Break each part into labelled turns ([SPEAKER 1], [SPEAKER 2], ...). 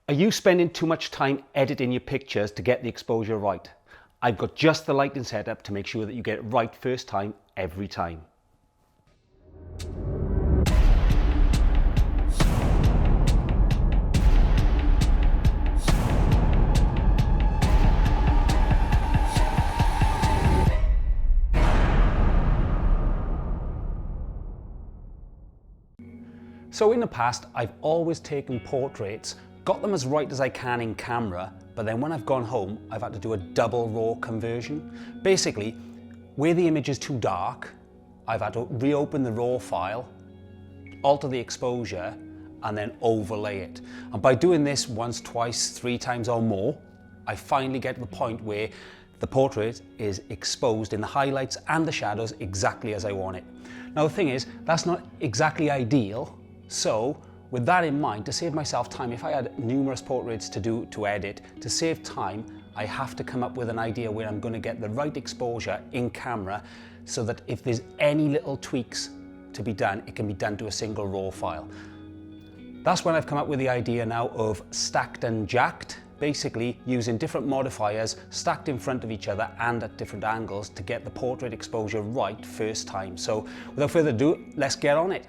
[SPEAKER 1] Are you spending too much time editing your pictures to get the exposure right? I've got just the lighting set up to make sure that you get it right first time, every time. So in the past, I've always taken portraits, got them as right as I can in camera, but then when I've gone home, I've had to do a double RAW conversion. Basically, where the image is too dark, I've had to reopen the RAW file, alter the exposure, and then overlay it. And by doing this once, twice, 3 times or more, I finally get to the point where the portrait is exposed in the highlights and the shadows exactly as I want it. Now the thing is, that's not exactly ideal. So with that in mind, to save myself time, if I had numerous portraits to do to edit, to save time, I have to come up with an idea where I'm going to get the right exposure in camera so that if there's any little tweaks to be done, it can be done to a single RAW file. That's when I've come up with the idea now of stacked and jacked, basically using different modifiers stacked in front of each other and at different angles to get the portrait exposure right first time. So without further ado, let's get on it.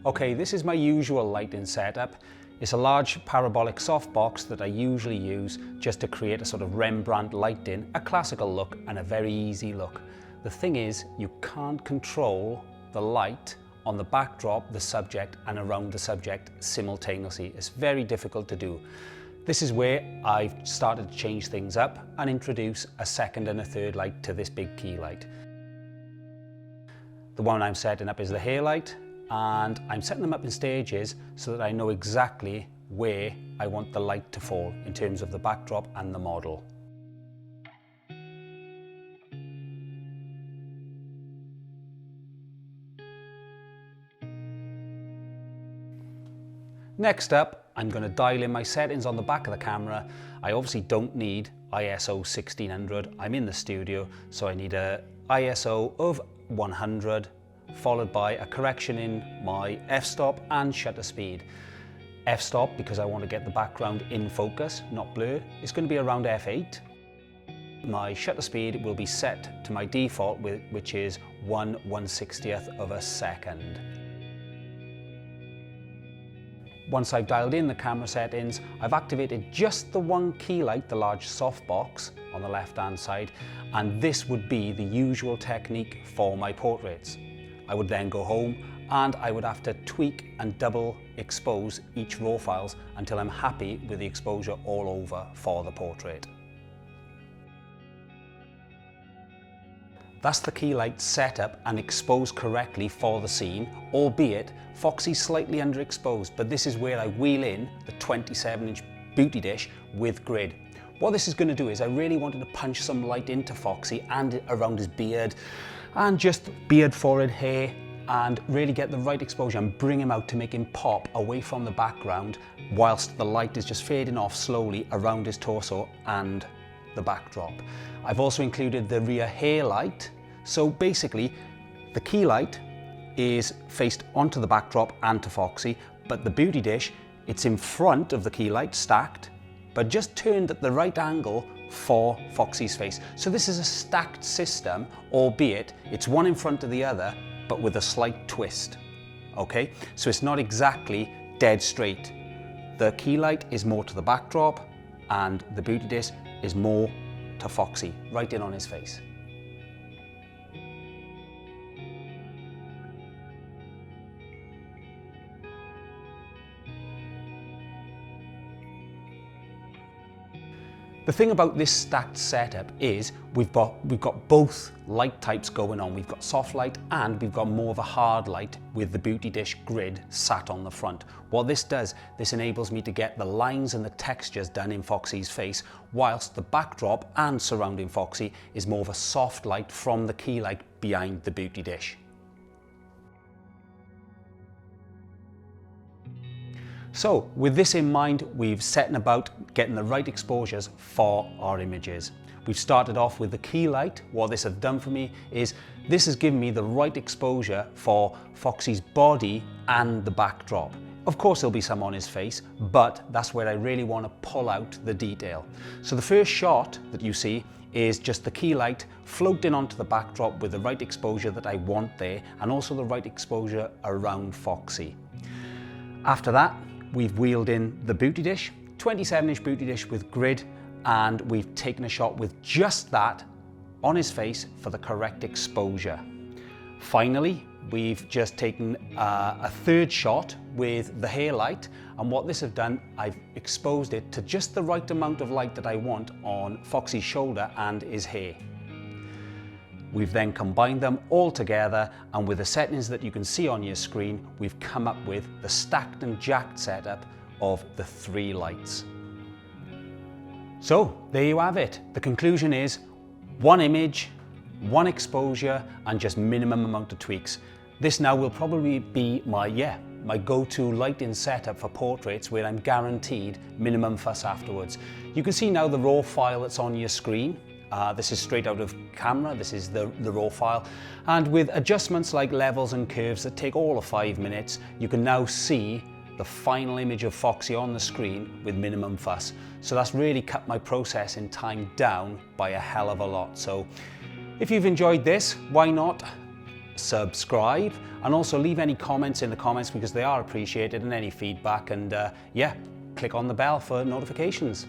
[SPEAKER 1] Okay, this is my usual lighting setup. It's a large parabolic softbox that I usually use just to create a sort of Rembrandt lighting, a classical look and a very easy look. The thing is, you can't control the light on the backdrop, the subject and around the subject simultaneously. It's very difficult to do. This is where I've started to change things up and introduce a second and a third light to this big key light. The one I'm setting up is the hair light, and I'm setting them up in stages so that I know exactly where I want the light to fall in terms of the backdrop and the model. Next up, I'm going to dial in my settings on the back of the camera. I obviously don't need ISO 1600. I'm in the studio, so I need a ISO of 100, followed by a correction in my f-stop and shutter speed. F-stop because I want to get the background in focus, not blurred. It's going to be around f8. My shutter speed will be set to my default, which is 1/160th of a second. Once I've dialed in the camera settings, I've activated just the one key light, the large softbox on the left-hand side, and this would be the usual technique for my portraits. I would then go home and I would have to tweak and double expose each RAW files until I'm happy with the exposure all over for the portrait. That's the key light set up and exposed correctly for the scene, albeit Foxy's slightly underexposed, but this is where I wheel in the 27-inch beauty dish with grid. What this is going to do is I really wanted to punch some light into Foxy and around his beard and just beard, forehead, hair, and really get the right exposure and bring him out to make him pop away from the background whilst the light is just fading off slowly around his torso and the backdrop. I've also included the rear hair light. So basically the key light is faced onto the backdrop and to Foxy, but the beauty dish, it's in front of the key light stacked, but just turned at the right angle for Foxy's face. So this is a stacked system, albeit it's one in front of the other, but with a slight twist. Okay, so it's not exactly dead straight. The key light is more to the backdrop and the beauty dish is more to Foxy, right in on his face. The thing about this stacked setup is we've got both light types going on. We've got soft light and we've got more of a hard light with the beauty dish grid sat on the front. What this does, this enables me to get the lines and the textures done in Foxy's face, whilst the backdrop and surrounding Foxy is more of a soft light from the key light behind the beauty dish. So with this in mind, we've set about getting the right exposures for our images. We've started off with the key light. What this has done for me is this has given me the right exposure for Foxy's body and the backdrop. Of course there'll be some on his face, but that's where I really want to pull out the detail. So the first shot that you see is just the key light floating onto the backdrop with the right exposure that I want there, and also the right exposure around Foxy. After that, we've wheeled in the Beauty Dish, 27-inch Beauty Dish with grid, and we've taken a shot with just that on his face for the correct exposure. Finally, we've just taken a third shot with the hair light, and what this has done, I've exposed it to just the right amount of light that I want on Foxy's shoulder and his hair. We've then combined them all together, and with the settings that you can see on your screen, we've come up with the stacked and jacked setup of the 3 lights. So there you have it. The conclusion is 1 image, 1 exposure, and just minimum amount of tweaks. This now will probably be my go-to lighting setup for portraits, where I'm guaranteed minimum fuss afterwards. You can see now the raw file that's on your screen. This is straight out of camera, this is the raw file. And with adjustments like levels and curves that take all of 5 minutes, you can now see the final image of Foxy on the screen with minimum fuss. So that's really cut my processing time down by a hell of a lot. So if you've enjoyed this, why not subscribe, and also leave any comments in the comments, because they are appreciated, and any feedback, and yeah, click on the bell for notifications.